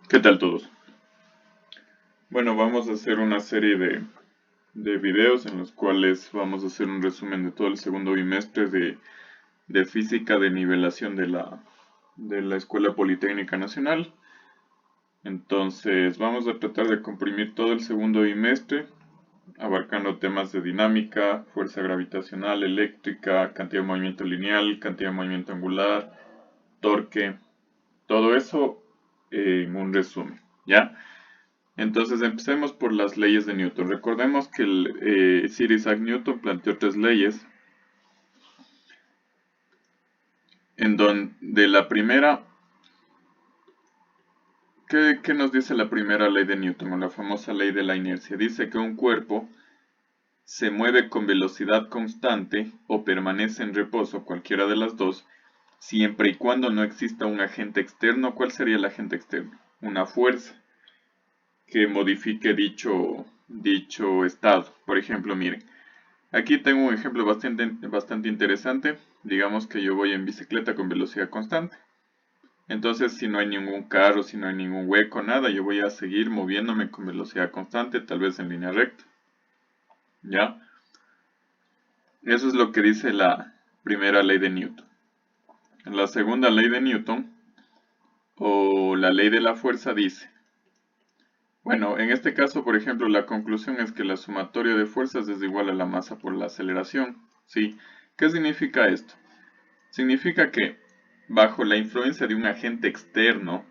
¿Qué tal todos? Bueno, vamos a hacer una serie de videos en los cuales vamos a hacer un resumen de todo el segundo bimestre de física de nivelación de la Escuela Politécnica Nacional. Entonces vamos a tratar de comprimir todo el segundo bimestre, abarcando temas de dinámica, fuerza gravitacional, eléctrica, cantidad de movimiento lineal, cantidad de movimiento angular, torque, todo eso en un resumen, ¿ya? Entonces empecemos por las leyes de Newton. Recordemos que Sir Isaac Newton planteó tres leyes, en donde la primera, ¿qué nos dice la primera ley de Newton o la famosa ley de la inercia? Dice que un cuerpo se mueve con velocidad constante o permanece en reposo, cualquiera de las dos, siempre y cuando no exista un agente externo. ¿Cuál sería el agente externo? Una fuerza que modifique dicho estado. Por ejemplo, miren. Aquí tengo un ejemplo bastante interesante. Digamos que yo voy en bicicleta con velocidad constante. Entonces, si no hay ningún carro, si no hay ningún hueco, nada, yo voy a seguir moviéndome con velocidad constante, tal vez en línea recta. ¿Ya? Eso es lo que dice la primera ley de Newton. La segunda ley de Newton, o la ley de la fuerza, dice, bueno, en este caso, por ejemplo, la conclusión es que la sumatoria de fuerzas es igual a la masa por la aceleración. ¿Sí? ¿Qué significa esto? Significa que bajo la influencia de un agente externo,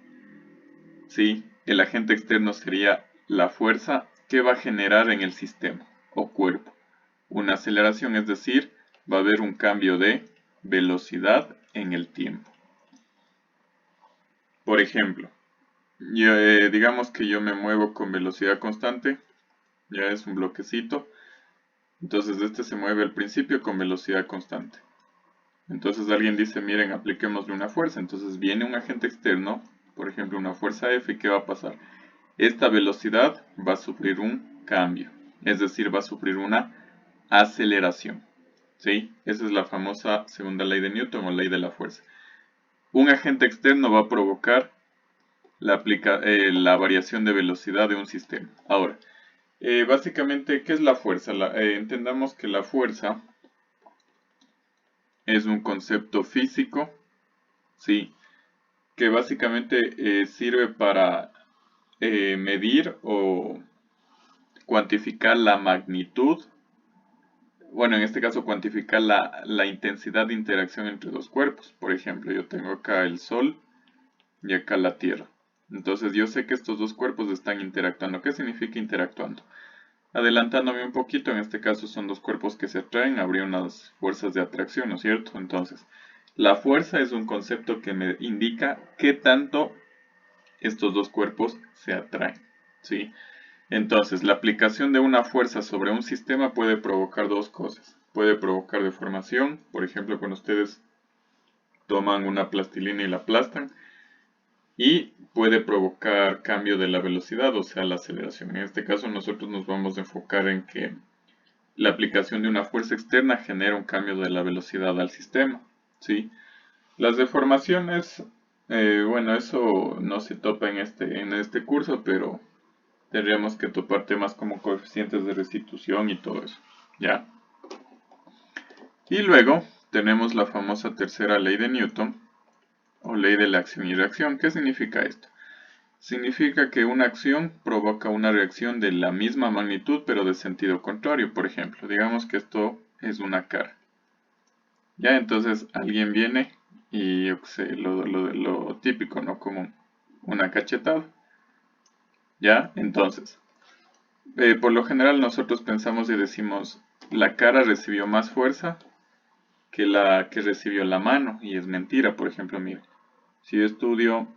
¿sí? El agente externo sería la fuerza que va a generar en el sistema o cuerpo una aceleración, es decir, va a haber un cambio de velocidad en el tiempo. Por ejemplo, digamos que yo me muevo con velocidad constante, ya es un bloquecito, entonces este se mueve al principio con velocidad constante. Entonces alguien dice, miren, apliquémosle una fuerza. Entonces viene un agente externo, por ejemplo una fuerza F, ¿y qué va a pasar? Esta velocidad va a sufrir un cambio, es decir, va a sufrir una aceleración. ¿Sí? Esa es la famosa segunda ley de Newton o ley de la fuerza. Un agente externo va a provocar la variación de velocidad de un sistema. Ahora, básicamente, ¿qué es la fuerza? Entendamos que la fuerza es un concepto físico, ¿sí? Que básicamente sirve para medir o cuantificar la magnitud, bueno, en este caso cuantificar la intensidad de interacción entre dos cuerpos. Por ejemplo, yo tengo acá el Sol y acá la Tierra. Entonces yo sé que estos dos cuerpos están interactuando. ¿Qué significa interactuando? Adelantándome un poquito, en este caso son dos cuerpos que se atraen, habría unas fuerzas de atracción, ¿no es cierto? Entonces, la fuerza es un concepto que me indica qué tanto estos dos cuerpos se atraen, ¿sí? Entonces, la aplicación de una fuerza sobre un sistema puede provocar dos cosas. Puede provocar deformación, por ejemplo, cuando ustedes toman una plastilina y la aplastan, y puede provocar cambio de la velocidad, o sea, la aceleración. En este caso, nosotros nos vamos a enfocar en que la aplicación de una fuerza externa genera un cambio de la velocidad al sistema, ¿sí? Las deformaciones, bueno, eso no se topa en este curso, pero tendríamos que topar temas como coeficientes de restitución y todo eso, ¿ya? Y luego tenemos la famosa tercera ley de Newton, o ley de la acción y reacción. ¿Qué significa esto? Significa que una acción provoca una reacción de la misma magnitud, pero de sentido contrario. Por ejemplo, digamos que esto es una cara. Ya, entonces alguien viene y yo qué sé, lo típico, ¿no? Como una cachetada. Ya, entonces, por lo general nosotros pensamos y decimos, la cara recibió más fuerza que la que recibió la mano, y es mentira. Por ejemplo, mire, si yo estudio,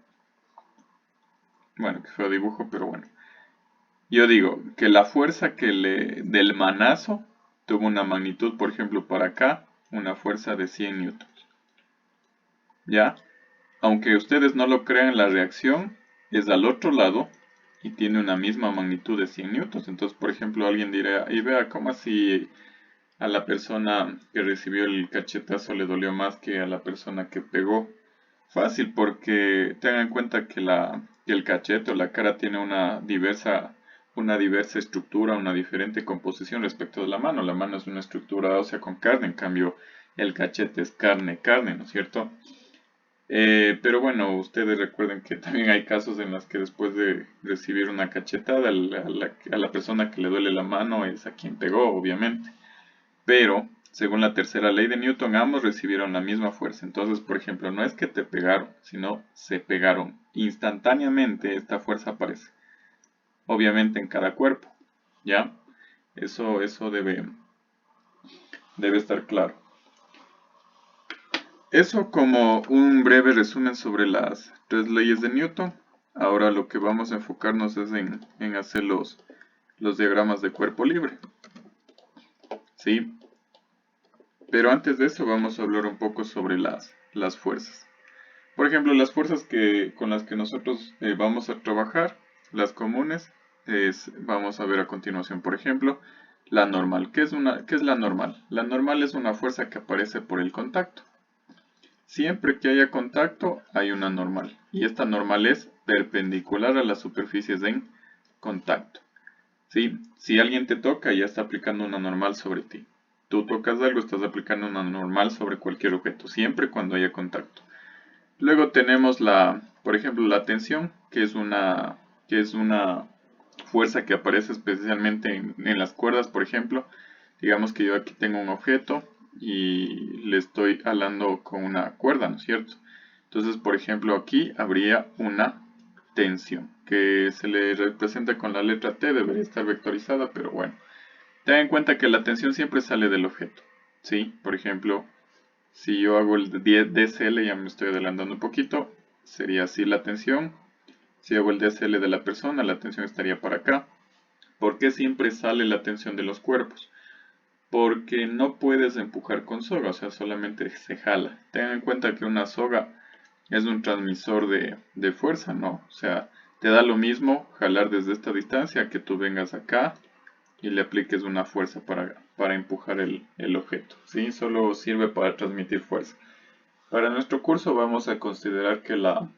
bueno, que fue dibujo, pero bueno, yo digo que la fuerza del manazo tuvo una magnitud, por ejemplo, para acá, una fuerza de 100 newtons. ¿Ya? Aunque ustedes no lo crean, la reacción es al otro lado y tiene una misma magnitud de 100 newtons. Entonces, por ejemplo, alguien dirá, y vea, ¿cómo así a la persona que recibió el cachetazo le dolió más que a la persona que pegó? Fácil, porque tengan en cuenta que que el cachete o la cara tiene una diversa estructura, una diferente composición respecto de la mano. La mano es una estructura ósea con carne, en cambio el cachete es carne, ¿no es cierto? Pero bueno, ustedes recuerden que también hay casos en los que después de recibir una cachetada, a la persona que le duele la mano es a quien pegó, obviamente. Pero, según la tercera ley de Newton, ambos recibieron la misma fuerza. Entonces, por ejemplo, no es que te pegaron, sino se pegaron. Instantáneamente esta fuerza aparece. Obviamente en cada cuerpo. ¿Ya? Eso debe estar claro. Eso como un breve resumen sobre las tres leyes de Newton. Ahora lo que vamos a enfocarnos es en hacer los diagramas de cuerpo libre. ¿Sí? Pero antes de eso vamos a hablar un poco sobre las fuerzas. Por ejemplo, las fuerzas con las que nosotros vamos a trabajar, las comunes, vamos a ver a continuación. Por ejemplo, la normal. ¿Qué es la normal? La normal es una fuerza que aparece por el contacto. Siempre que haya contacto, hay una normal. Y esta normal es perpendicular a las superficies en contacto. ¿Sí? Si alguien te toca, ya está aplicando una normal sobre ti. Tú tocas algo, estás aplicando una normal sobre cualquier objeto, siempre cuando haya contacto. Luego tenemos por ejemplo, la tensión, que es una fuerza que aparece especialmente en las cuerdas, por ejemplo. Digamos que yo aquí tengo un objeto y le estoy jalando con una cuerda, ¿no es cierto? Entonces, por ejemplo, aquí habría una tensión, que se le representa con la letra T, debería estar vectorizada, pero bueno. Ten en cuenta que la tensión siempre sale del objeto, ¿sí? Por ejemplo, si yo hago el DSL, ya me estoy adelantando un poquito, sería así la tensión. Si hago el DSL de la persona, la tensión estaría para acá. ¿Por qué siempre sale la tensión de los cuerpos? Porque no puedes empujar con soga, o sea, solamente se jala. Ten en cuenta que una soga es un transmisor de fuerza, ¿no? O sea, te da lo mismo jalar desde esta distancia que tú vengas acá y le apliques una fuerza para empujar el objeto, ¿sí? Solo sirve para transmitir fuerza. Para nuestro curso vamos a considerar que la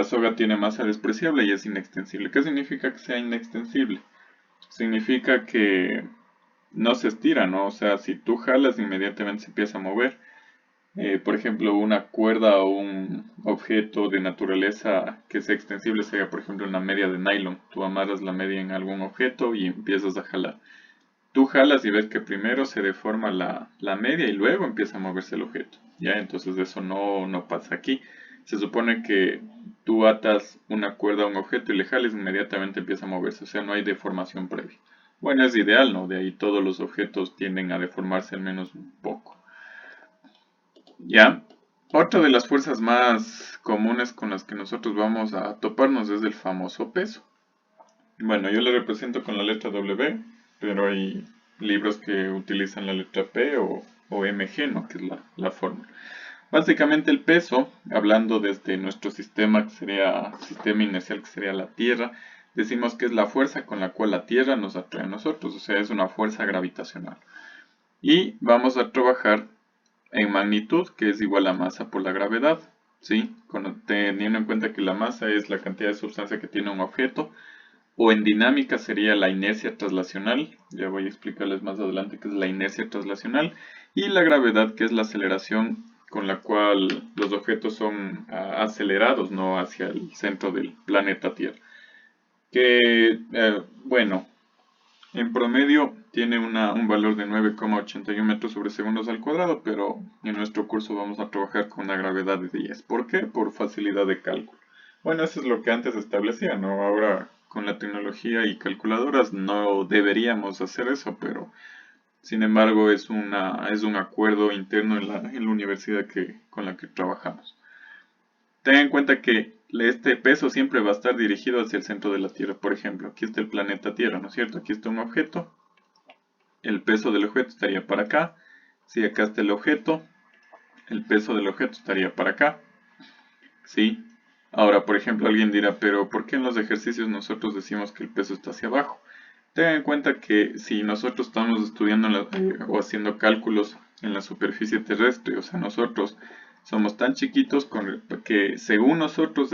soga tiene masa despreciable y es inextensible. ¿Qué significa que sea inextensible? Significa que no se estira, ¿no? O sea, si tú jalas, inmediatamente se empieza a mover. Por ejemplo, una cuerda o un objeto de naturaleza que sea extensible sería, por ejemplo, una media de nylon. Tú amarras la media en algún objeto y empiezas a jalar. Tú jalas y ves que primero se deforma la media y luego empieza a moverse el objeto. ¿Ya? Entonces eso no pasa aquí. Se supone que tú atas una cuerda a un objeto y le jales, inmediatamente empieza a moverse. O sea, no hay deformación previa. Bueno, es ideal, ¿no? De ahí todos los objetos tienden a deformarse al menos un poco. ¿Ya? Otra de las fuerzas más comunes con las que nosotros vamos a toparnos es el famoso peso. Bueno, yo le represento con la letra W, pero hay libros que utilizan la letra P o mg, ¿no? Que es la fórmula. Básicamente el peso, hablando desde nuestro sistema, que sería sistema inercial, que sería la Tierra, decimos que es la fuerza con la cual la Tierra nos atrae a nosotros, o sea, es una fuerza gravitacional. Y vamos a trabajar en magnitud, que es igual a masa por la gravedad, ¿sí? Teniendo en cuenta que la masa es la cantidad de sustancia que tiene un objeto, o en dinámica sería la inercia traslacional, ya voy a explicarles más adelante qué es la inercia traslacional, y la gravedad, que es la aceleración con la cual los objetos son acelerados, ¿no? Hacia el centro del planeta Tierra. Que, bueno, en promedio tiene un valor de 9,81 metros sobre segundos al cuadrado, pero en nuestro curso vamos a trabajar con una gravedad de 10. ¿Por qué? Por facilidad de cálculo. Bueno, eso es lo que antes establecía, ¿no? Ahora con la tecnología y calculadoras no deberíamos hacer eso, pero sin embargo es un acuerdo interno en la universidad con la que trabajamos. Ten en cuenta que este peso siempre va a estar dirigido hacia el centro de la Tierra. Por ejemplo, aquí está el planeta Tierra, ¿no es cierto? Aquí está un objeto. El peso del objeto estaría para acá. Si acá está el objeto, el peso del objeto estaría para acá. ¿Sí? Ahora, por ejemplo, alguien dirá, pero ¿por qué en los ejercicios nosotros decimos que el peso está hacia abajo? Ten en cuenta que si nosotros estamos estudiando o haciendo cálculos en la superficie terrestre, o sea, nosotros somos tan chiquitos que según nosotros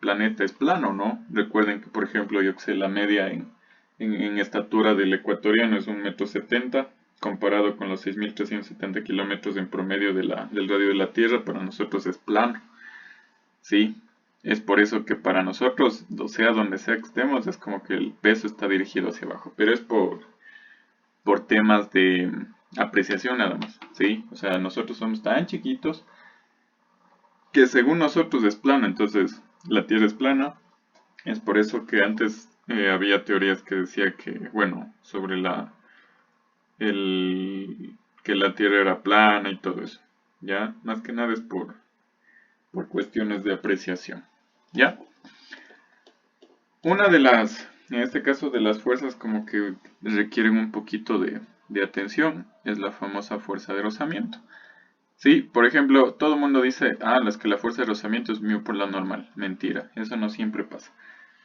planeta es plano, ¿no? Recuerden que, por ejemplo, yo que sé, la media en estatura del ecuatoriano es 1,70 m, comparado con los 6.370 kilómetros en promedio del radio de la Tierra, para nosotros es plano. Sí, es por eso que para nosotros, o sea, donde sea que estemos, es como que el peso está dirigido hacia abajo, pero es por temas de apreciación nada más, ¿sí? O sea, nosotros somos tan chiquitos que según nosotros es plano, entonces la Tierra es plana. Es por eso que antes había teorías que decía que, bueno, sobre que la Tierra era plana y todo eso, ¿ya? Más que nada es por cuestiones de apreciación, ¿ya? Una de en este caso de las fuerzas como que requieren un poquito de atención, es la famosa fuerza de rozamiento. Sí, por ejemplo, todo el mundo dice, es que la fuerza de rozamiento es mu por la normal. Mentira, eso no siempre pasa.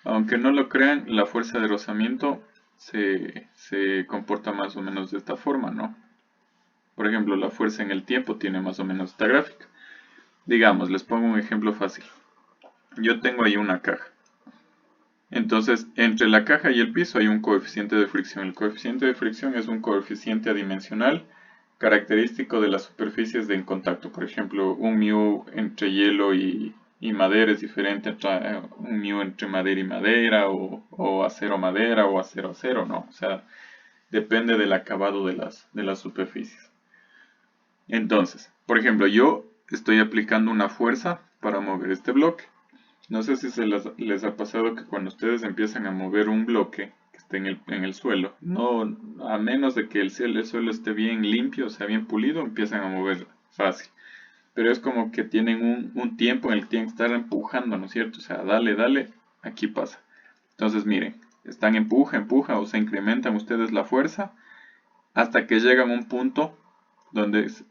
Aunque no lo crean, la fuerza de rozamiento se comporta más o menos de esta forma, ¿no? Por ejemplo, la fuerza en el tiempo tiene más o menos esta gráfica. Digamos, les pongo un ejemplo fácil. Yo tengo ahí una caja. Entonces, entre la caja y el piso hay un coeficiente de fricción. El coeficiente de fricción es un coeficiente adimensional característico de las superficies en contacto. Por ejemplo, un mu entre hielo y madera es diferente a un mu entre madera y madera, o acero madera, o acero acero, ¿no? O sea, depende del acabado de las superficies. Entonces, por ejemplo, yo estoy aplicando una fuerza para mover este bloque. No sé si les ha pasado que cuando ustedes empiezan a mover un bloque que esté en el suelo, no, a menos de que el suelo esté bien limpio, o sea, bien pulido, empiezan a mover fácil. Pero es como que tienen un tiempo en el que tienen que estar empujando, ¿no es cierto? O sea, dale, dale, aquí pasa. Entonces, miren, están empuja, o se incrementan ustedes la fuerza hasta que llegan a un punto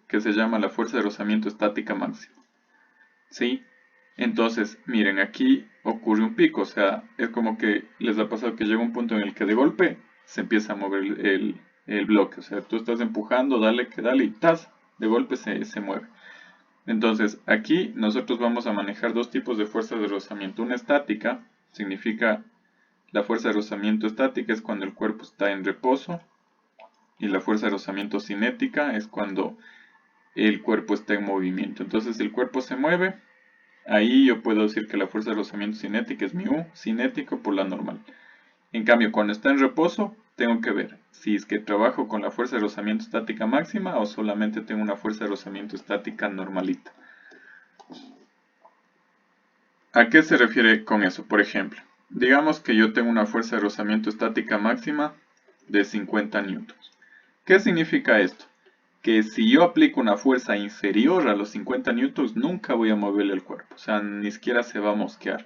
que se llama la fuerza de rozamiento estática máxima. ¿Sí? Entonces, miren, aquí ocurre un pico, o sea, es como que les ha pasado que llega un punto en el que de golpe se empieza a mover el bloque, o sea, tú estás empujando, dale, que dale, y ¡tas! De golpe se mueve. Entonces, aquí nosotros vamos a manejar dos tipos de fuerza de rozamiento. Una estática, significa la fuerza de rozamiento estática es cuando el cuerpo está en reposo, y la fuerza de rozamiento cinética es cuando el cuerpo está en movimiento. Entonces, si el cuerpo se mueve, ahí yo puedo decir que la fuerza de rozamiento cinética es mu cinético por la normal. En cambio, cuando está en reposo, tengo que ver si es que trabajo con la fuerza de rozamiento estática máxima o solamente tengo una fuerza de rozamiento estática normalita. ¿A qué se refiere con eso? Por ejemplo, digamos que yo tengo una fuerza de rozamiento estática máxima de 50 newtons. ¿Qué significa esto? Que si yo aplico una fuerza inferior a los 50 newtons, nunca voy a moverle el cuerpo, o sea, ni siquiera se va a mosquear.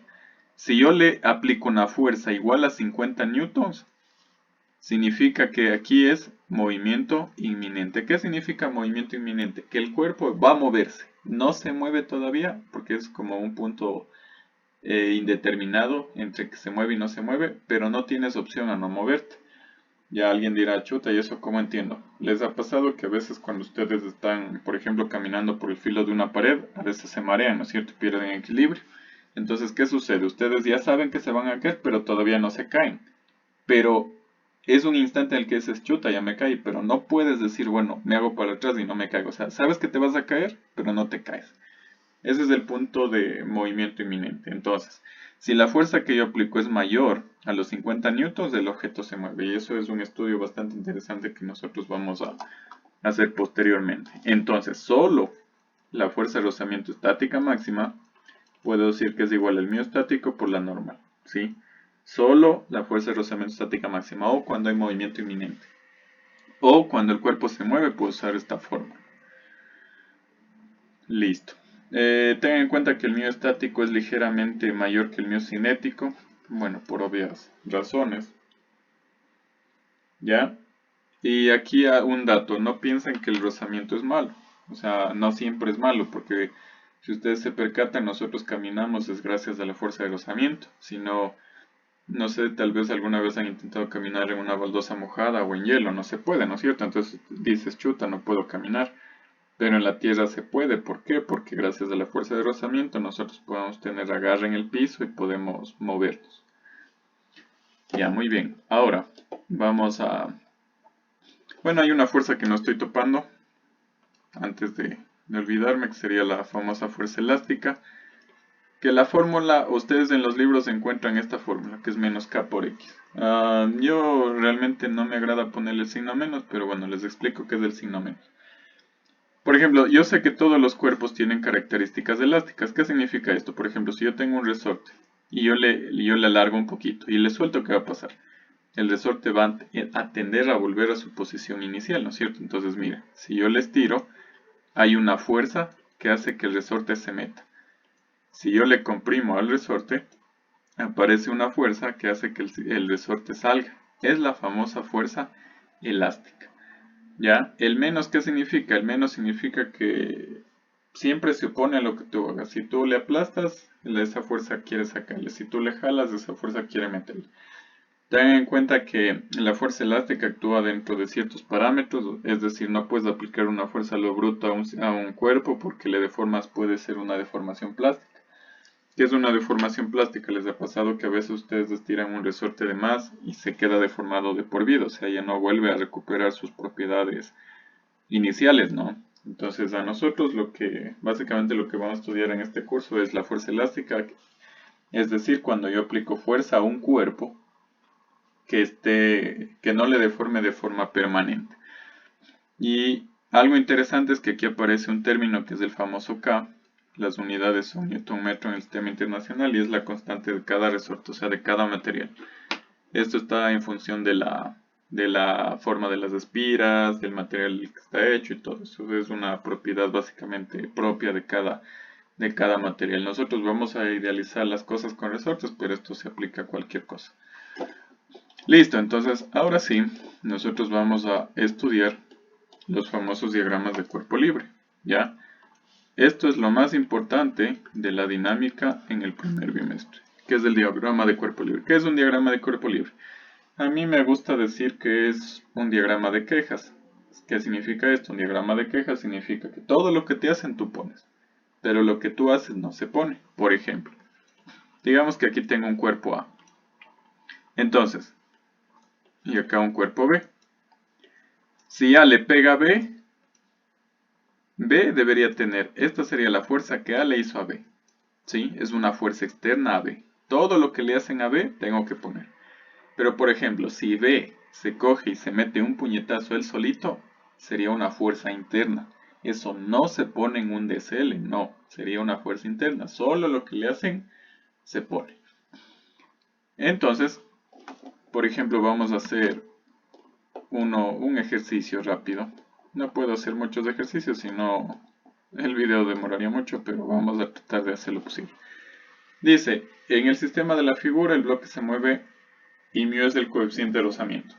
Si yo le aplico una fuerza igual a 50 newtons, significa que aquí es movimiento inminente. ¿Qué significa movimiento inminente? Que el cuerpo va a moverse, no se mueve todavía, porque es como un punto indeterminado entre que se mueve y no se mueve, pero no tienes opción a no moverte. Ya alguien dirá, chuta, ¿y eso cómo entiendo? ¿Les ha pasado que a veces cuando ustedes están, por ejemplo, caminando por el filo de una pared, a veces se marean, ¿no es cierto? Pierden equilibrio. Entonces, ¿qué sucede? Ustedes ya saben que se van a caer, pero todavía no se caen. Pero es un instante en el que dices, chuta, ya me caí, pero no puedes decir, bueno, me hago para atrás y no me caigo. O sea, sabes que te vas a caer, pero no te caes. Ese es el punto de movimiento inminente. Entonces, si la fuerza que yo aplico es mayor a los 50 newtons, el objeto se mueve. Y eso es un estudio bastante interesante que nosotros vamos a hacer posteriormente. Entonces, solo la fuerza de rozamiento estática máxima, puedo decir que es igual al mu estático por la normal. ¿Sí? Solo la fuerza de rozamiento estática máxima, o cuando hay movimiento inminente. O cuando el cuerpo se mueve, puedo usar esta forma. Listo. Tengan en cuenta que el mu estático es ligeramente mayor que el mu cinético, bueno, por obvias razones. ¿Ya? Y aquí un dato, no piensen que el rozamiento es malo, o sea, no siempre es malo, porque si ustedes se percatan, nosotros caminamos es gracias a la fuerza de rozamiento. Si no, no sé, tal vez alguna vez han intentado caminar en una baldosa mojada o en hielo, no se puede, ¿no es cierto? Entonces dices, chuta, no puedo caminar. Pero en la tierra se puede. ¿Por qué? Porque gracias a la fuerza de rozamiento nosotros podemos tener agarre en el piso y podemos movernos. Ya, muy bien. Ahora vamos a... Bueno, hay una fuerza que no estoy topando antes de olvidarme, que sería la famosa fuerza elástica. Que la fórmula, ustedes en los libros encuentran esta fórmula, que es menos K por X. Yo realmente no me agrada ponerle el signo menos, pero bueno, les explico qué es el signo menos. Por ejemplo, yo sé que todos los cuerpos tienen características elásticas. ¿Qué significa esto? Por ejemplo, si yo tengo un resorte y yo le alargo un poquito y le suelto, ¿qué va a pasar? El resorte va a tender a volver a su posición inicial, ¿no es cierto? Entonces, mira, si yo le estiro, hay una fuerza que hace que el resorte se meta. Si yo le comprimo al resorte, aparece una fuerza que hace que el resorte salga. Es la famosa fuerza elástica. ¿Ya? El menos, ¿qué significa? El menos significa que siempre se opone a lo que tú hagas. Si tú le aplastas, esa fuerza quiere sacarle. Si tú le jalas, esa fuerza quiere meterle. Ten en cuenta que la fuerza elástica actúa dentro de ciertos parámetros, es decir, no puedes aplicar una fuerza a lo bruto a un cuerpo porque le deformas, puede ser una deformación plástica. ¿Qué es una deformación plástica? Les ha pasado que a veces ustedes estiran un resorte de más y se queda deformado de por vida, o sea, ya no vuelve a recuperar sus propiedades iniciales, ¿no? Entonces a nosotros básicamente lo que vamos a estudiar en este curso es la fuerza elástica, es decir, cuando yo aplico fuerza a un cuerpo que no le deforme de forma permanente. Y algo interesante es que aquí aparece un término que es el famoso K. Las unidades son Newton metro en el sistema internacional y es la constante de cada resorte, o sea, de cada material. Esto está en función de la forma de las espiras, del material que está hecho y todo eso. Es una propiedad básicamente propia de cada material. Nosotros vamos a idealizar las cosas con resortes, pero esto se aplica a cualquier cosa. Listo, entonces ahora sí, nosotros vamos a estudiar los famosos diagramas de cuerpo libre, ¿ya? Esto es lo más importante de la dinámica en el primer bimestre, que es el diagrama de cuerpo libre. ¿Qué es un diagrama de cuerpo libre? A mí me gusta decir que es un diagrama de quejas. ¿Qué significa esto? Un diagrama de quejas significa que todo lo que te hacen tú pones, pero lo que tú haces no se pone. Por ejemplo, digamos que aquí tengo un cuerpo A. Entonces, y acá un cuerpo B. Si A le pega a B, B debería tener, esta sería la fuerza que A le hizo a B. ¿Sí? Es una fuerza externa a B. Todo lo que le hacen a B tengo que poner. Pero por ejemplo, si B se coge y se mete un puñetazo él solito, sería una fuerza interna. Eso no se pone en un DSL, no, sería una fuerza interna. Solo lo que le hacen se pone. Entonces, por ejemplo, vamos a hacer un ejercicio rápido. No puedo hacer muchos ejercicios, sino el video demoraría mucho, pero vamos a tratar de hacer lo posible. Dice, en el sistema de la figura el bloque se mueve y μ es el coeficiente de rozamiento.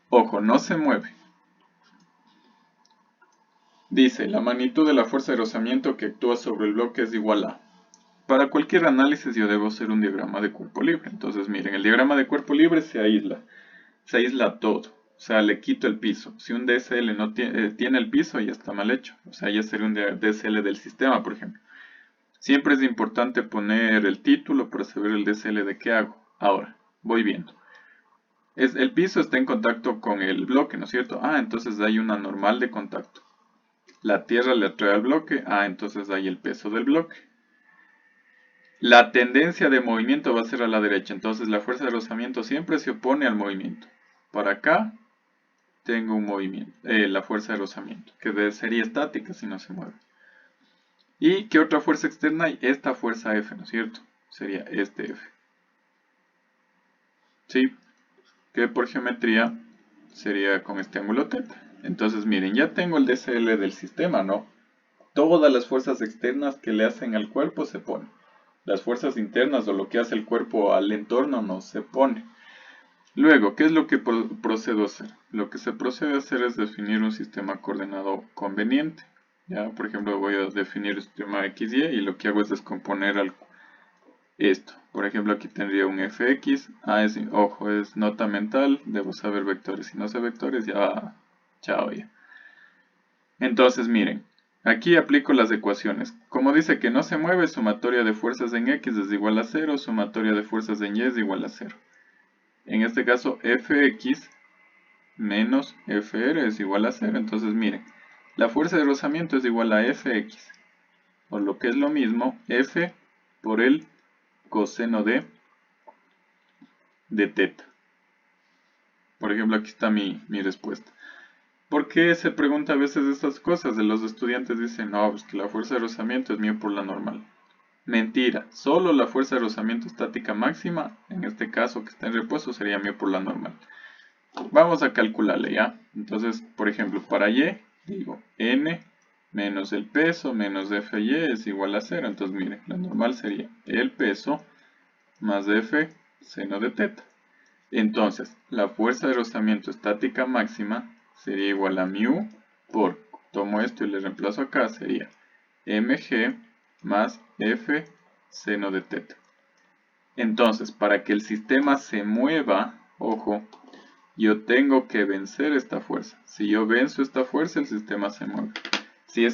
Ojo, no se mueve. Dice, la magnitud de la fuerza de rozamiento que actúa sobre el bloque es igual a... Para cualquier análisis yo debo hacer un diagrama de cuerpo libre. Entonces miren, el diagrama de cuerpo libre se aísla todo. O sea, le quito el piso. Si un DSL no tiene el piso, ya está mal hecho. O sea, ya sería un DSL del sistema, por ejemplo. Siempre es importante poner el título para saber el DSL de qué hago. Ahora, voy viendo. El piso está en contacto con el bloque, ¿no es cierto? Entonces hay una normal de contacto. La tierra le atrae al bloque. Entonces hay el peso del bloque. La tendencia de movimiento va a ser a la derecha. Entonces la fuerza de rozamiento siempre se opone al movimiento. Para acá tengo un movimiento, la fuerza de rozamiento, que sería estática si no se mueve. ¿Y qué otra fuerza externa hay? Esta fuerza F, ¿no es cierto? Sería este F. ¿Sí? Que por geometría sería con este ángulo θ. Entonces miren, ya tengo el DSL del sistema, ¿no? Todas las fuerzas externas que le hacen al cuerpo se ponen. Las fuerzas internas o lo que hace el cuerpo al entorno no se pone. Luego, ¿qué es lo que procedo a hacer? Lo que se procede a hacer es definir un sistema coordenado conveniente. ¿Ya? Por ejemplo, voy a definir el sistema XY y lo que hago es descomponer esto. Por ejemplo, aquí tendría un fx. Ojo, es nota mental, debo saber vectores. Si no sé vectores, ya, chao ya. Entonces miren, aquí aplico las ecuaciones. Como dice que no se mueve, sumatoria de fuerzas en X es igual a 0, sumatoria de fuerzas en Y es igual a 0. En este caso, Fx menos Fr es igual a 0. Entonces miren, la fuerza de rozamiento es igual a Fx, o lo que es lo mismo, F por el coseno de teta. Por ejemplo, aquí está mi respuesta. ¿Por qué se pregunta a veces estas cosas? De los estudiantes dicen, no, pues que la fuerza de rozamiento es μ por la normal. Mentira, solo la fuerza de rozamiento estática máxima, en este caso que está en repuesto, sería μ por la normal. Vamos a calcularle, ¿ya? Entonces, por ejemplo, para Y, digo, N menos el peso menos Fy es igual a 0. Entonces, miren, la normal sería el peso más F seno de teta. Entonces, la fuerza de rozamiento estática máxima sería igual a μ por, tomo esto y le reemplazo acá, sería mg más F seno de teta. Entonces, para que el sistema se mueva, ojo, yo tengo que vencer esta fuerza. Si yo venzo esta fuerza, el sistema se mueve. Si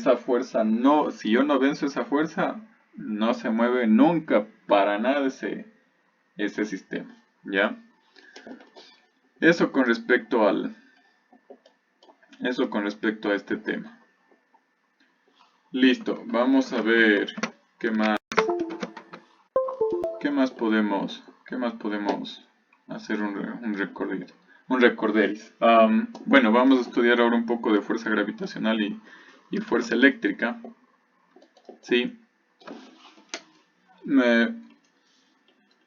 yo no venzo esa fuerza, no se mueve nunca para nada ese sistema, ¿ya? Eso con respecto a este tema. Listo, vamos a ver qué más podemos hacer un recorderis. Bueno, vamos a estudiar ahora un poco de fuerza gravitacional y fuerza eléctrica. Sí.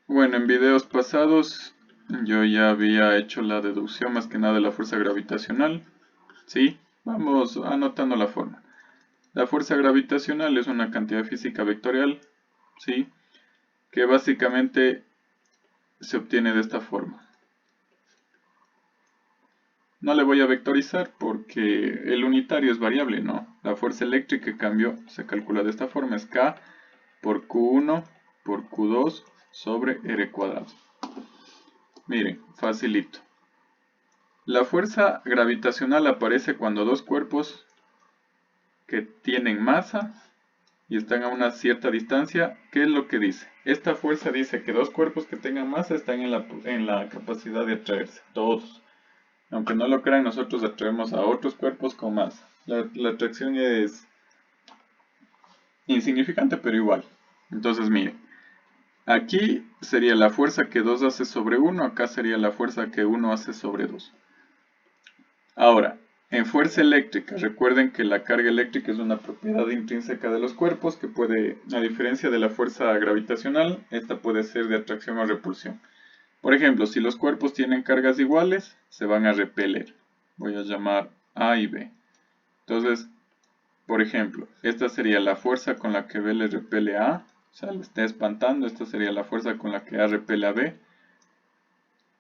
Bueno, en videos pasados yo ya había hecho la deducción más que nada de la fuerza gravitacional. Sí, vamos anotando la forma. La fuerza gravitacional es una cantidad física vectorial, ¿sí? Que básicamente se obtiene de esta forma. No le voy a vectorizar porque el unitario es variable, ¿no? La fuerza eléctrica, en cambio, se calcula de esta forma. Es K por Q1 por Q2 sobre R cuadrado. Miren, facilito. La fuerza gravitacional aparece cuando dos cuerpos que tienen masa y están a una cierta distancia. ¿Qué es lo que dice? Esta fuerza dice que dos cuerpos que tengan masa están en la capacidad de atraerse, todos. Aunque no lo crean, nosotros atraemos a otros cuerpos con masa. La atracción es insignificante, pero igual. Entonces, miren, aquí sería la fuerza que 2 hace sobre 1, acá sería la fuerza que 1 hace sobre 2. Ahora, en fuerza eléctrica, recuerden que la carga eléctrica es una propiedad intrínseca de los cuerpos que puede, a diferencia de la fuerza gravitacional, esta puede ser de atracción o repulsión. Por ejemplo, si los cuerpos tienen cargas iguales, se van a repeler. Voy a llamar A y B. Entonces, por ejemplo, esta sería la fuerza con la que B le repele a A, o sea, le está espantando. Esta sería la fuerza con la que A repele a B.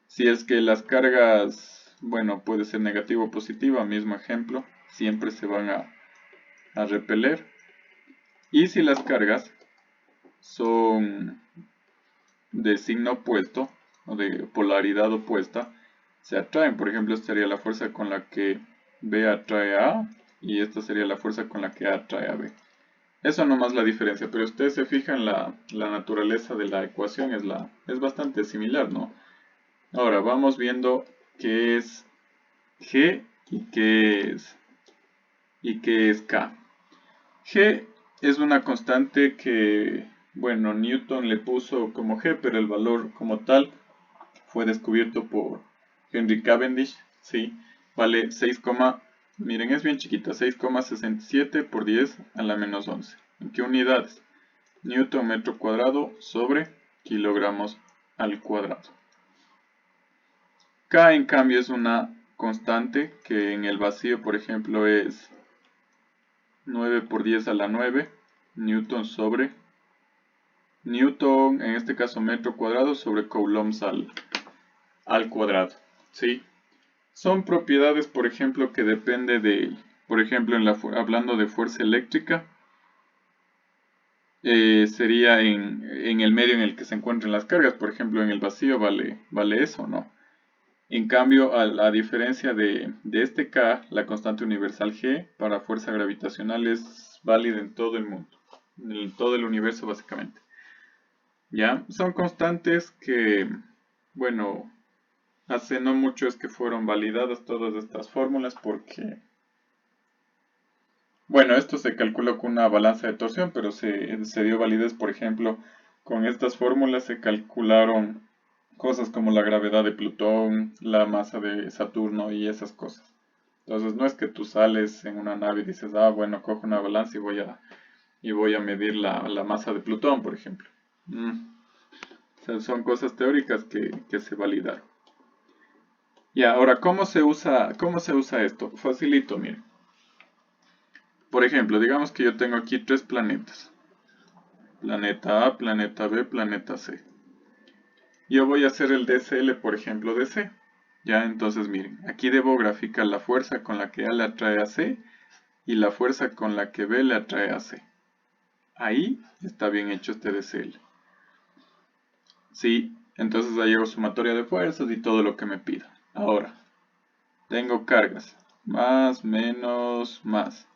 Si es que las cargas, bueno, puede ser negativa o positiva, mismo ejemplo, siempre se van a repeler. Y si las cargas son de signo opuesto, o de polaridad opuesta, se atraen. Por ejemplo, esta sería la fuerza con la que B atrae a A, y esta sería la fuerza con la que A atrae a B. Eso nomás la diferencia, pero ustedes se fijan, la naturaleza de la ecuación es bastante similar, ¿no? Ahora vamos viendo qué es G y qué es K. G es una constante que, bueno, Newton le puso como G, pero el valor como tal fue descubierto por Henry Cavendish, ¿sí? Vale 6, miren, es bien chiquita, 6,67 por 10 a la menos 11. ¿En qué unidades? Newton metro cuadrado sobre kilogramos al cuadrado. K, en cambio, es una constante que en el vacío, por ejemplo, es 9 por 10 a la 9 Newton sobre Newton, en este caso metro cuadrado, sobre coulombs al cuadrado, ¿sí? Son propiedades, por ejemplo, que depende de, por ejemplo, hablando de fuerza eléctrica, sería en el medio en el que se encuentran las cargas. Por ejemplo, en el vacío vale eso, ¿no? En cambio, a diferencia de este K, la constante universal G para fuerza gravitacional es válida en todo el mundo, en todo el universo básicamente. ¿Ya? Son constantes que, bueno, hace no mucho es que fueron validadas todas estas fórmulas porque, bueno, esto se calculó con una balanza de torsión, pero se dio validez, por ejemplo, con estas fórmulas se calcularon cosas como la gravedad de Plutón, la masa de Saturno y esas cosas. Entonces no es que tú sales en una nave y dices, ah, bueno, cojo una balanza y voy a medir la masa de Plutón, por ejemplo. O sea, son cosas teóricas que se validaron. Y ahora, cómo se usa esto? Facilito, miren. Por ejemplo, digamos que yo tengo aquí tres planetas. Planeta A, planeta B, planeta C. Yo voy a hacer el DSL, por ejemplo, de C. Ya, entonces miren, aquí debo graficar la fuerza con la que A le atrae a C y la fuerza con la que B le atrae a C. Ahí está bien hecho este DSL. Sí, entonces ahí hago sumatoria de fuerzas y todo lo que me pida. Ahora, tengo cargas. Más, menos, más.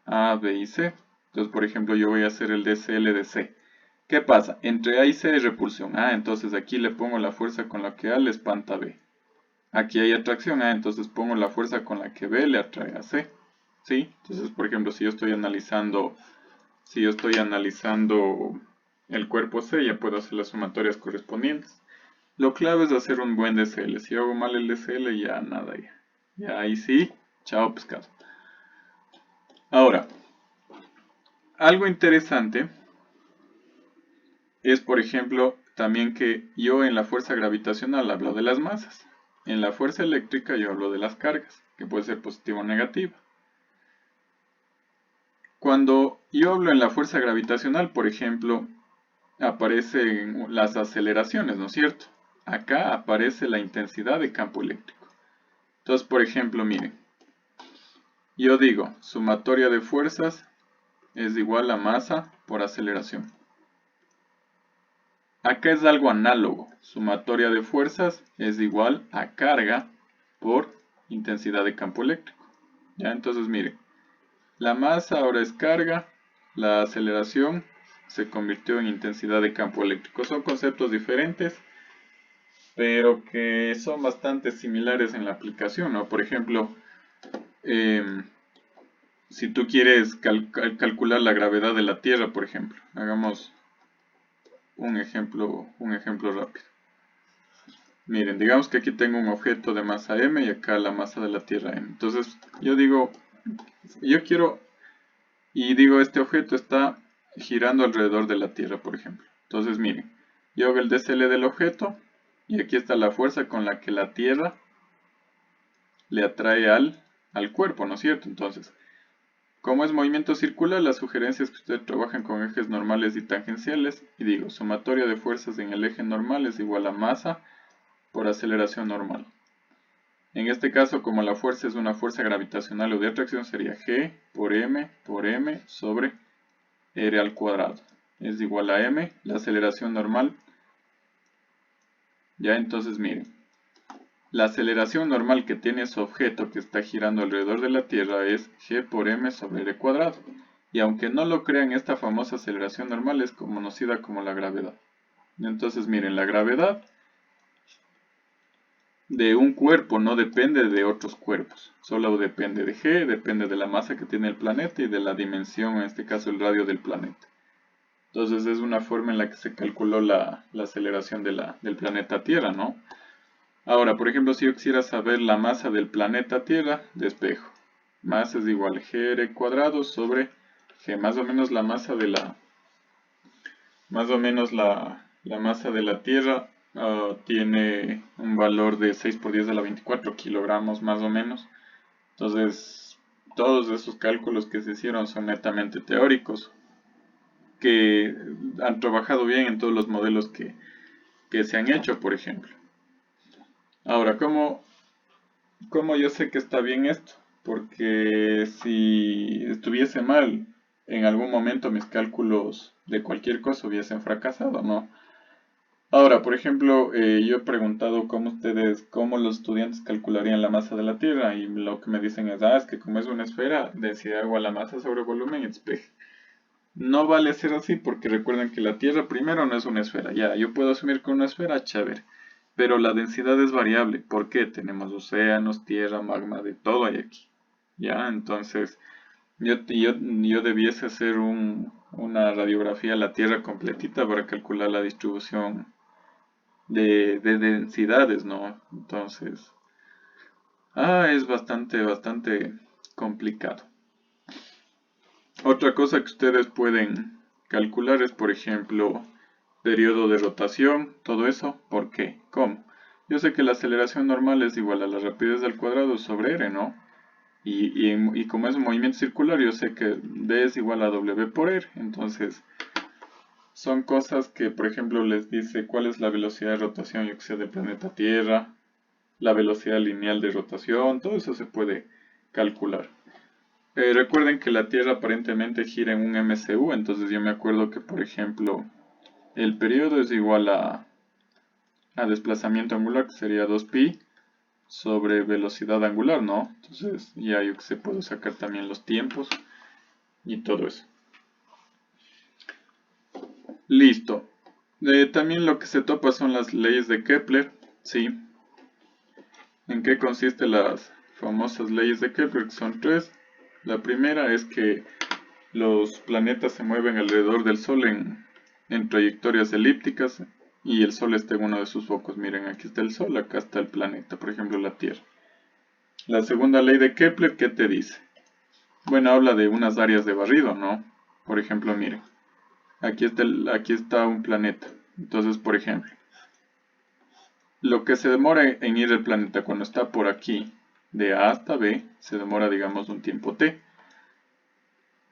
A, B y C. Entonces, por ejemplo, yo voy a hacer el DSL de C. ¿Qué pasa? Entre A y C hay repulsión. Entonces aquí le pongo la fuerza con la que A le espanta a B. Aquí hay atracción. Entonces pongo la fuerza con la que B le atrae a C. ¿Sí? Entonces, por ejemplo, si yo estoy analizando el cuerpo C, ya puedo hacer las sumatorias correspondientes. Lo clave es hacer un buen DSL. Si hago mal el DSL, ya nada. Ya ahí sí, chao pescado. Ahora, algo interesante es, por ejemplo, también que yo en la fuerza gravitacional hablo de las masas. En la fuerza eléctrica yo hablo de las cargas, que puede ser positiva o negativa. Cuando yo hablo en la fuerza gravitacional, por ejemplo, aparecen las aceleraciones, ¿no es cierto? Acá aparece la intensidad de campo eléctrico. Entonces, por ejemplo, miren, yo digo, sumatoria de fuerzas es igual a masa por aceleración. Acá es algo análogo. Sumatoria de fuerzas es igual a carga por intensidad de campo eléctrico. ¿Ya? Entonces, miren, la masa ahora es carga, la aceleración se convirtió en intensidad de campo eléctrico. Son conceptos diferentes, pero que son bastante similares en la aplicación, ¿no? Por ejemplo, si tú quieres calcular la gravedad de la Tierra, por ejemplo, hagamos un ejemplo rápido. Miren, digamos que aquí tengo un objeto de masa m y acá la masa de la Tierra m. Entonces, yo digo, este objeto está girando alrededor de la Tierra, por ejemplo. Entonces, miren, yo hago el DSL del objeto y aquí está la fuerza con la que la Tierra le atrae al cuerpo, ¿no es cierto? Entonces, como es movimiento circular, la sugerencia es que ustedes trabajen con ejes normales y tangenciales. Y digo, sumatoria de fuerzas en el eje normal es igual a masa por aceleración normal. En este caso, como la fuerza es una fuerza gravitacional o de atracción, sería G por M sobre R al cuadrado. Es igual a M, la aceleración normal. Ya entonces miren, la aceleración normal que tiene su objeto que está girando alrededor de la Tierra es G por M sobre R cuadrado. Y aunque no lo crean, esta famosa aceleración normal es conocida como la gravedad. Entonces miren, la gravedad de un cuerpo no depende de otros cuerpos, solo depende de G, depende de la masa que tiene el planeta y de la dimensión, en este caso el radio del planeta. Entonces es una forma en la que se calculó la aceleración del planeta Tierra, ¿no? Ahora, por ejemplo, si yo quisiera saber la masa del planeta Tierra, despejo. Masa es igual a gr cuadrado sobre g, más o menos la masa de la masa de la Tierra tiene un valor de 6 por 10 a la 24 kilogramos más o menos. Entonces, todos esos cálculos que se hicieron son netamente teóricos, que han trabajado bien en todos los modelos que se han hecho, por ejemplo. Ahora, ¿cómo yo sé que está bien esto? Porque si estuviese mal, en algún momento mis cálculos de cualquier cosa hubiesen fracasado, ¿no? Ahora, por ejemplo, yo he preguntado cómo los estudiantes calcularían la masa de la Tierra y lo que me dicen es que como es una esfera, densidad igual a masa sobre volumen y despeje. No vale ser así porque recuerden que la Tierra primero no es una esfera. Ya, yo puedo asumir que una esfera, chévere. Pero la densidad es variable. ¿Por qué? Tenemos océanos, tierra, magma, de todo hay aquí. Ya, entonces yo debiese hacer una radiografía a la Tierra completita para calcular la distribución de densidades, ¿no? Entonces, es bastante complicado. Otra cosa que ustedes pueden calcular es, por ejemplo, periodo de rotación, todo eso. ¿Por qué? ¿Cómo? Yo sé que la aceleración normal es igual a la rapidez al cuadrado sobre r, ¿no? Y como es un movimiento circular, yo sé que d es igual a w por r. Entonces, son cosas que, por ejemplo, les dice cuál es la velocidad de rotación, yo que sé, del planeta Tierra, la velocidad lineal de rotación, todo eso se puede calcular. Recuerden que la Tierra aparentemente gira en un MCU, entonces yo me acuerdo que, por ejemplo, el periodo es igual a desplazamiento angular, que sería 2pi, sobre velocidad angular, ¿no? Entonces ya yo que sé, puedo sacar también los tiempos y todo eso. Listo. También lo que se topa son las leyes de Kepler, ¿sí? ¿En qué consisten las famosas leyes de Kepler? Que son tres. La primera es que los planetas se mueven alrededor del Sol en trayectorias elípticas y el Sol está en uno de sus focos. Miren, aquí está el Sol, acá está el planeta, por ejemplo la Tierra. La segunda ley de Kepler, ¿qué te dice? Bueno, habla de unas áreas de barrido, ¿no? Por ejemplo, miren, aquí está un planeta. Entonces, por ejemplo, lo que se demora en ir el planeta cuando está por aquí, de A hasta B, se demora, digamos, un tiempo t.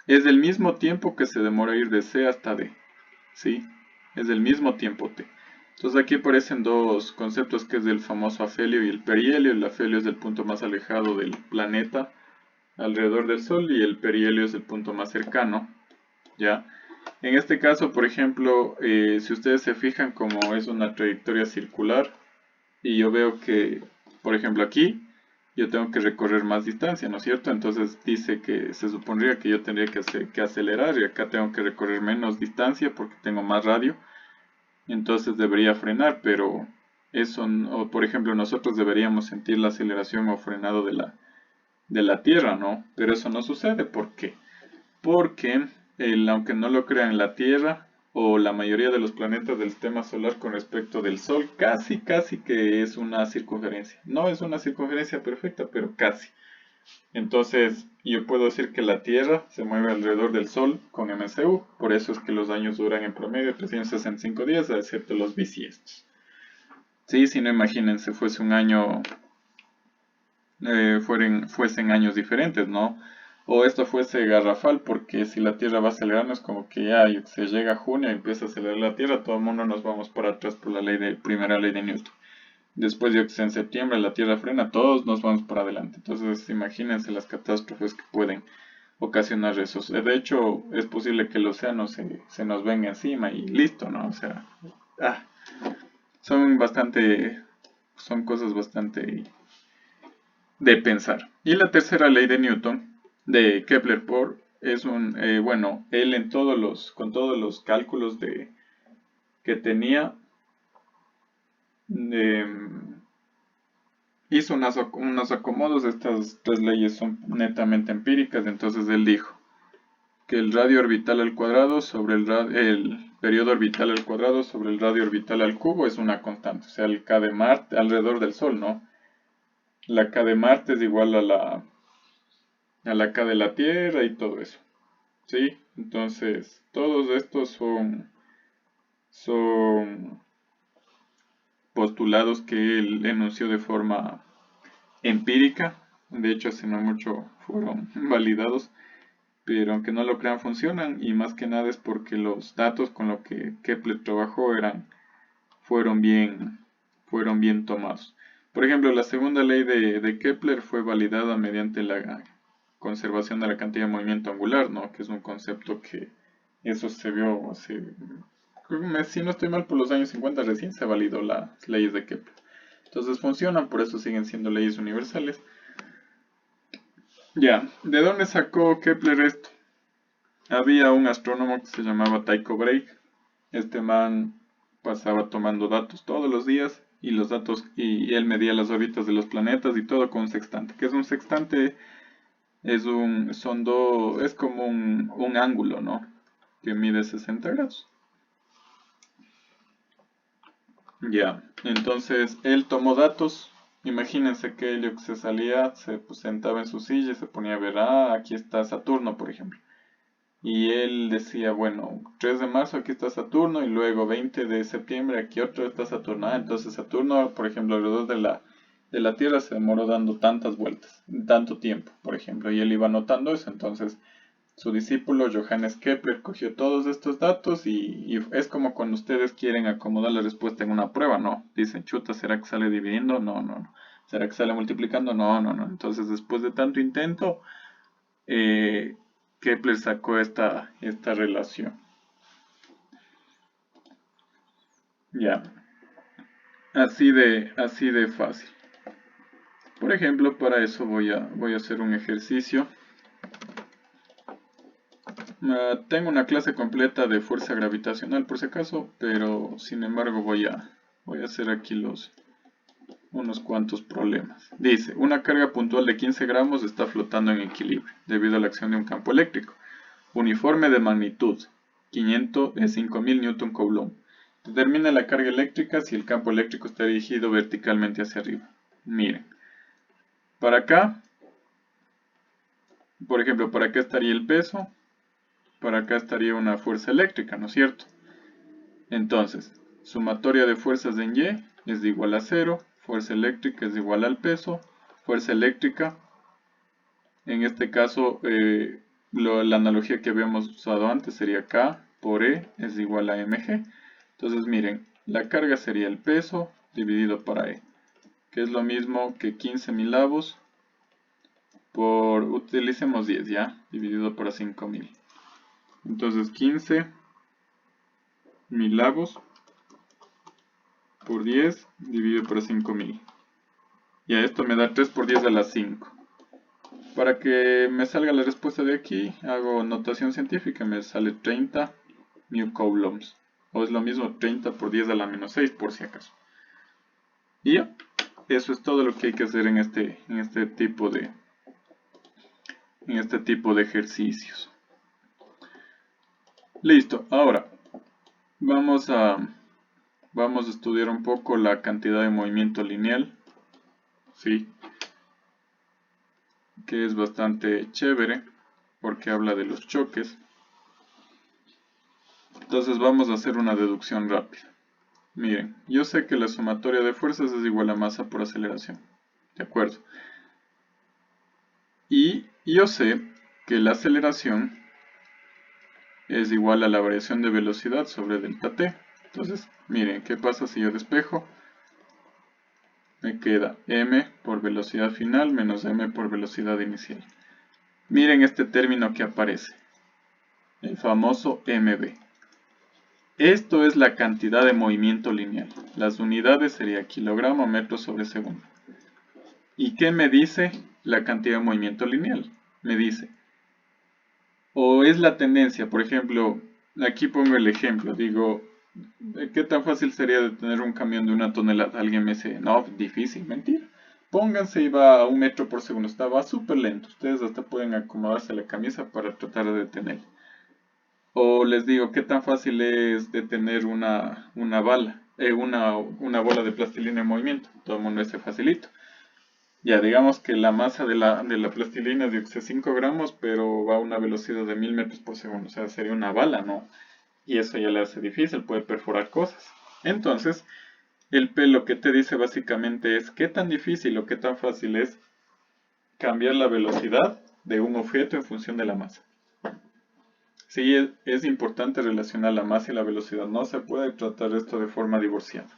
Es del mismo tiempo que se demora ir de C hasta D, ¿sí? Es del mismo tiempo t. Entonces aquí aparecen dos conceptos que es el famoso afelio y el perihelio. El afelio es el punto más alejado del planeta alrededor del Sol y el perihelio es el punto más cercano, ¿ya? En este caso, por ejemplo, si ustedes se fijan como es una trayectoria circular y yo veo que, por ejemplo, aquí yo tengo que recorrer más distancia, ¿no es cierto? Entonces dice que se supondría que yo tendría que acelerar y acá tengo que recorrer menos distancia porque tengo más radio, entonces debería frenar, pero eso, o por ejemplo, nosotros deberíamos sentir la aceleración o frenado de la Tierra, ¿no? Pero eso no sucede, ¿por qué? Porque, aunque no lo crean, la Tierra o la mayoría de los planetas del sistema solar con respecto del Sol, casi que es una circunferencia. No es una circunferencia perfecta, pero casi. Entonces, yo puedo decir que la Tierra se mueve alrededor del Sol con MCU, por eso es que los años duran en promedio 365 días, excepto los bisiestos. Sí, si no, imagínense, fuese un año, fuesen años diferentes, ¿no? O esto fuese garrafal, porque si la Tierra va acelerando es como que ya se llega a junio y empieza a acelerar la Tierra, todo el mundo nos vamos para atrás por la primera ley de Newton. Después yo que sé, en septiembre la Tierra frena, todos nos vamos para adelante. Entonces imagínense las catástrofes que pueden ocasionar esos. De hecho, es posible que el océano se nos venga encima y listo, ¿no? O sea, ah, son son cosas bastante de pensar. Y la tercera ley de Newton, de Kepler es bueno, él con todos los cálculos que tenía, hizo unos acomodos. Estas tres leyes son netamente empíricas, entonces él dijo que el radio orbital al cuadrado sobre el periodo orbital al cuadrado sobre el radio orbital al cubo es una constante, o sea, el K de Marte alrededor del Sol, ¿no? La K de Marte es igual a la K de la Tierra y todo eso, ¿sí? Entonces, todos estos son postulados que él enunció de forma empírica. De hecho, hace no mucho fueron validados, pero aunque no lo crean, funcionan, y más que nada es porque los datos con los que Kepler trabajó fueron fueron bien tomados. Por ejemplo, la segunda ley de Kepler fue validada mediante la conservación de la cantidad de movimiento angular, ¿no? Que es un concepto que eso se vio hace si no estoy mal, por los años 50 recién se validó las leyes de Kepler. Entonces funcionan, por eso siguen siendo leyes universales. Ya, ¿de dónde sacó Kepler esto? Había un astrónomo que se llamaba Tycho Brahe. Este man pasaba tomando datos todos los días y los datos y él medía las órbitas de los planetas y todo con un sextante. ¿Qué es un sextante? Es como un ángulo, ¿no? Que mide 60 grados. Ya, entonces él tomó datos. Imagínense que Helio se salía, se sentaba en su silla y se ponía a ver, aquí está Saturno, por ejemplo. Y él decía, bueno, 3 de marzo aquí está Saturno y luego 20 de septiembre aquí otro está Saturno. Entonces Saturno, por ejemplo, alrededor de la Tierra se demoró dando tantas vueltas, tanto tiempo, por ejemplo, y él iba anotando eso. Entonces su discípulo Johannes Kepler cogió todos estos datos y es como cuando ustedes quieren acomodar la respuesta en una prueba, ¿no? Dicen, chuta, ¿será que sale dividiendo? No, no, no. ¿Será que sale multiplicando? No, no, no. Entonces después de tanto intento, eh, Kepler sacó esta relación. Ya, así de fácil. Por ejemplo, para eso voy a hacer un ejercicio. Tengo una clase completa de fuerza gravitacional por si acaso, pero sin embargo voy a hacer aquí unos cuantos problemas. Dice, una carga puntual de 15 gramos está flotando en equilibrio debido a la acción de un campo eléctrico. Uniforme de magnitud, 5000 Newton Coulomb. Determina la carga eléctrica si el campo eléctrico está dirigido verticalmente hacia arriba. Miren, para acá, por ejemplo, para acá estaría el peso, para acá estaría una fuerza eléctrica, ¿no es cierto? Entonces, sumatoria de fuerzas en Y es igual a 0, fuerza eléctrica es igual al peso, fuerza eléctrica, en este caso, la analogía que habíamos usado antes sería K por E es igual a mg. Entonces miren, la carga sería el peso dividido para E, que es lo mismo que 15 milavos por, utilicemos 10 ya, dividido por 5000. Entonces 15 milavos por 10 dividido por 5000. Ya esto me da 3 por 10 a la 5. Para que me salga la respuesta de aquí, hago notación científica, me sale 30 coulombs. O es lo mismo 30 por 10 a la menos 6 por si acaso. Y ya, eso es todo lo que hay que hacer en este tipo de ejercicios. Listo, ahora vamos a estudiar un poco la cantidad de movimiento lineal, ¿sí? Que es bastante chévere porque habla de los choques. Entonces vamos a hacer una deducción rápida. Miren, yo sé que la sumatoria de fuerzas es igual a masa por aceleración, ¿de acuerdo? Y yo sé que la aceleración es igual a la variación de velocidad sobre delta t. Entonces, miren, ¿qué pasa si yo despejo? Me queda m por velocidad final menos m por velocidad inicial. Miren este término que aparece, el famoso mv. Esto es la cantidad de movimiento lineal. Las unidades sería kilogramo metro sobre segundo. ¿Y qué me dice la cantidad de movimiento lineal? Me dice, o es la tendencia, por ejemplo, aquí pongo el ejemplo, digo, ¿qué tan fácil sería detener un camión de 1 tonelada? Alguien me dice, no, difícil, mentira. Pónganse y va a 1 metro por segundo, va súper lento. Ustedes hasta pueden acomodarse la camisa para tratar de detener. O les digo, ¿qué tan fácil es detener una bala? Una bola de plastilina en movimiento. Todo el mundo dice facilito. Ya, digamos que la masa de la plastilina es de 5 gramos, pero va a una velocidad de 1000 metros por segundo. O sea, sería una bala, ¿no? Y eso ya le hace difícil, puede perforar cosas. Entonces, el P lo que te dice básicamente es qué tan difícil o qué tan fácil es cambiar la velocidad de un objeto en función de la masa. Sí, es importante relacionar la masa y la velocidad. No se puede tratar esto de forma divorciada.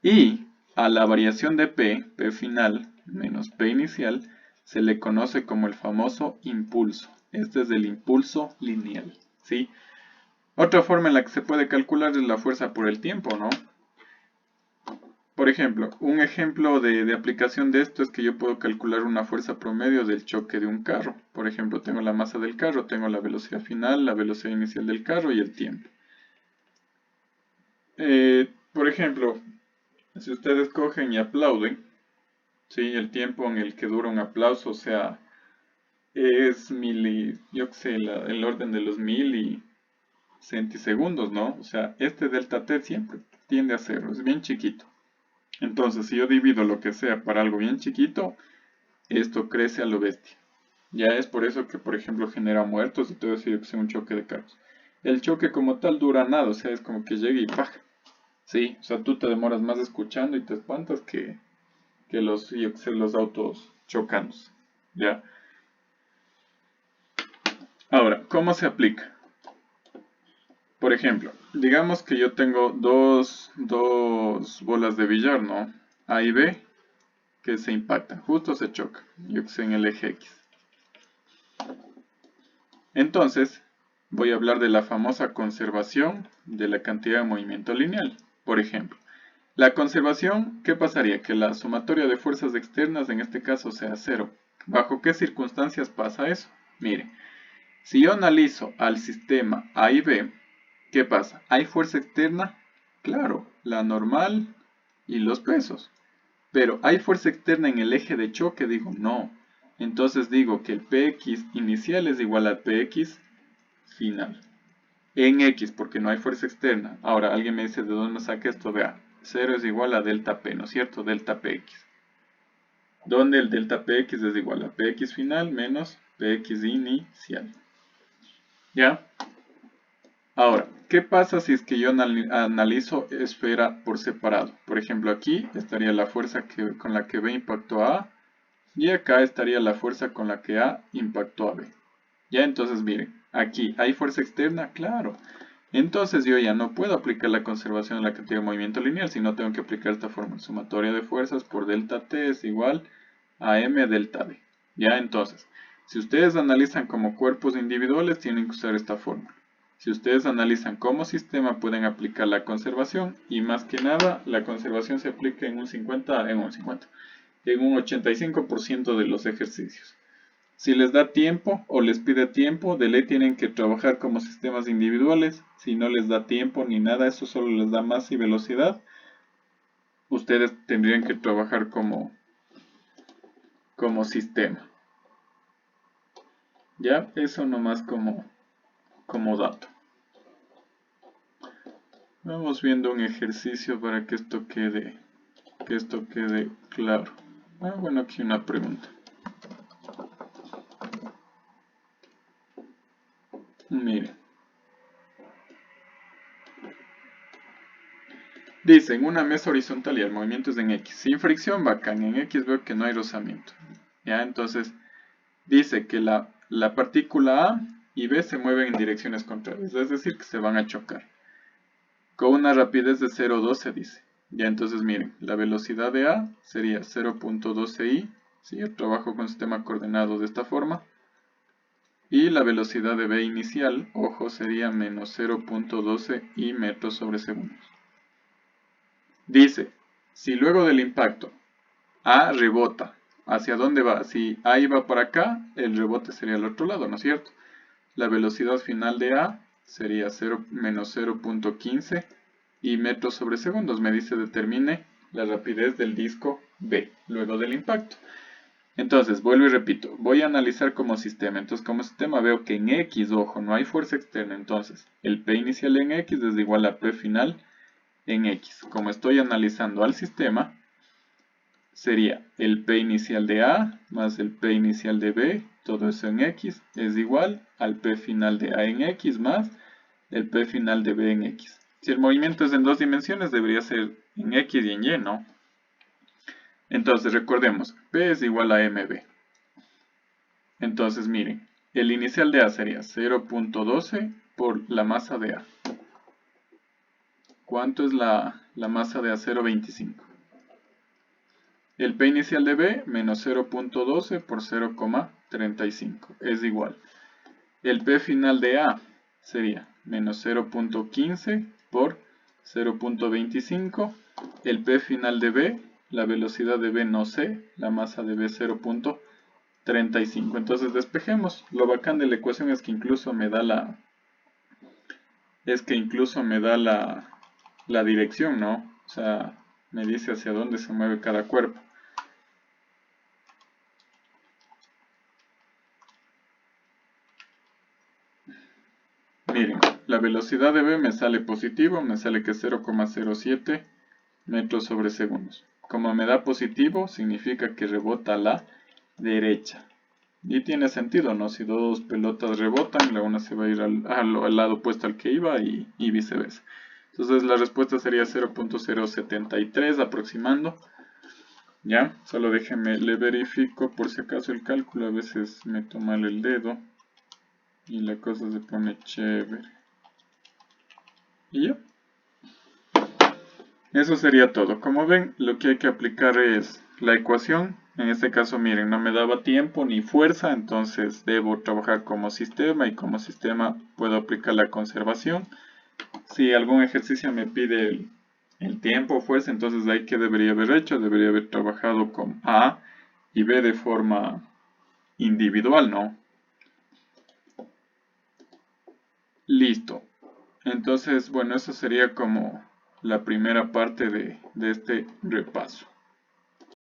Y a la variación de P, P final menos P inicial, se le conoce como el famoso impulso. Este es el impulso lineal, ¿sí? Otra forma en la que se puede calcular es la fuerza por el tiempo, ¿no? Por ejemplo, un ejemplo de aplicación de esto es que yo puedo calcular una fuerza promedio del choque de un carro. Por ejemplo, tengo la masa del carro, tengo la velocidad final, la velocidad inicial del carro y el tiempo. Por ejemplo, si ustedes cogen y aplauden, ¿sí? El tiempo en el que dura un aplauso, o sea, es yo qué sé, el orden de los centisegundos, ¿no? O sea, este delta t siempre tiende a cero, es bien chiquito. Entonces, si yo divido lo que sea para algo bien chiquito, esto crece a lo bestia. Ya es por eso que, por ejemplo, genera muertos y todo eso, yo que sé, un choque de carros. El choque como tal dura nada, o sea, es como que llega y ¡pah! Sí, o sea, tú te demoras más escuchando y te espantas que yo que sé, los autos chocándose. ¿Ya? Ahora, ¿cómo se aplica? Por ejemplo, digamos que yo tengo dos bolas de billar, ¿no? A y B, que se impactan, justo se chocan, yo que sé, en el eje X. Entonces, voy a hablar de la famosa conservación de la cantidad de movimiento lineal. Por ejemplo, la conservación, ¿qué pasaría? Que la sumatoria de fuerzas externas en este caso sea cero. ¿Bajo qué circunstancias pasa eso? Mire, si yo analizo al sistema A y B, ¿qué pasa? ¿Hay fuerza externa? Claro, la normal y los pesos. Pero ¿hay fuerza externa en el eje de choque? Digo, no. Entonces digo que el Px inicial es igual al Px final. En X, porque no hay fuerza externa. Ahora, alguien me dice, ¿de dónde saca esto? Vea, 0 es igual a delta P, ¿no es cierto? Delta Px. Donde el delta Px es igual a Px final menos Px inicial. ¿Ya? Ahora, ¿qué pasa si es que yo analizo esfera por separado? Por ejemplo, aquí estaría la fuerza con la que B impactó a A, y acá estaría la fuerza con la que A impactó a B. Ya, entonces miren, aquí hay fuerza externa, claro. Entonces yo ya no puedo aplicar la conservación de la cantidad de movimiento lineal, sino tengo que aplicar esta fórmula. Sumatoria de fuerzas por delta T es igual a M delta B. Ya, entonces, si ustedes analizan como cuerpos individuales, tienen que usar esta fórmula. Si ustedes analizan como sistema, pueden aplicar la conservación, y más que nada, la conservación se aplica en un 85% de los ejercicios. Si les da tiempo o les pide tiempo, de ley tienen que trabajar como sistemas individuales. Si no les da tiempo ni nada, eso solo les da masa y velocidad, ustedes tendrían que trabajar como sistema. Ya, eso nomás como dato. Vamos viendo un ejercicio para que esto quede claro. Bueno, aquí una pregunta. Miren. Dice, en una mesa horizontal y el movimiento es en X. Sin fricción, bacán. En X veo que no hay rozamiento. Ya, entonces, dice que la partícula A y B se mueven en direcciones contrarias. Es decir, que se van a chocar. Con una rapidez de 0,12 dice. Ya, entonces miren, la velocidad de A sería 0.12 i. ¿Sí? Yo trabajo con sistema coordenado de esta forma. Y la velocidad de B inicial, ojo, sería menos 0.12 i metros sobre segundos. Dice, si luego del impacto A rebota, ¿hacia dónde va? Si A iba para acá, el rebote sería al otro lado, ¿no es cierto? La velocidad final de A sería menos 0.15 y metros sobre segundos. Me dice determine la rapidez del disco B luego del impacto. Entonces, vuelvo y repito, voy a analizar como sistema. Entonces, como sistema veo que en X, ojo, no hay fuerza externa. Entonces, el P inicial en X es igual a P final en X. Como estoy analizando al sistema, sería el P inicial de A más el P inicial de B, todo eso en X, es igual al P final de A en X más el P final de B en X. Si el movimiento es en dos dimensiones, debería ser en X y en Y, ¿no? Entonces, recordemos, P es igual a MB. Entonces, miren, el inicial de A sería 0.12 por la masa de A. ¿Cuánto es la masa de A? 0.25. El P inicial de B menos 0.12 por 0,35 es igual. El P final de A sería menos 0.15 por 0.25. El P final de B, la velocidad de B no sé, la masa de B 0.35. Entonces despejemos. Lo bacán de la ecuación es que incluso me da la dirección, ¿no? O sea, me dice hacia dónde se mueve cada cuerpo. Miren, la velocidad de B me sale positivo, me sale que es 0,07 metros sobre segundos. Como me da positivo, significa que rebota a la derecha. Y tiene sentido, ¿no? Si dos pelotas rebotan, la una se va a ir al lado opuesto al que iba y viceversa. Entonces la respuesta sería 0.073 aproximando. ¿Ya? Solo déjenme, le verifico por si acaso el cálculo. A veces meto mal el dedo y la cosa se pone chévere. Y ya. Eso sería todo. Como ven, lo que hay que aplicar es la ecuación. En este caso, miren, no me daba tiempo ni fuerza, entonces debo trabajar como sistema y como sistema puedo aplicar la conservación. Si algún ejercicio me pide el tiempo o fuerza, entonces ahí que debería haber hecho, debería haber trabajado con A y B de forma individual, ¿no? Listo. Entonces, bueno, eso sería como la primera parte de este repaso.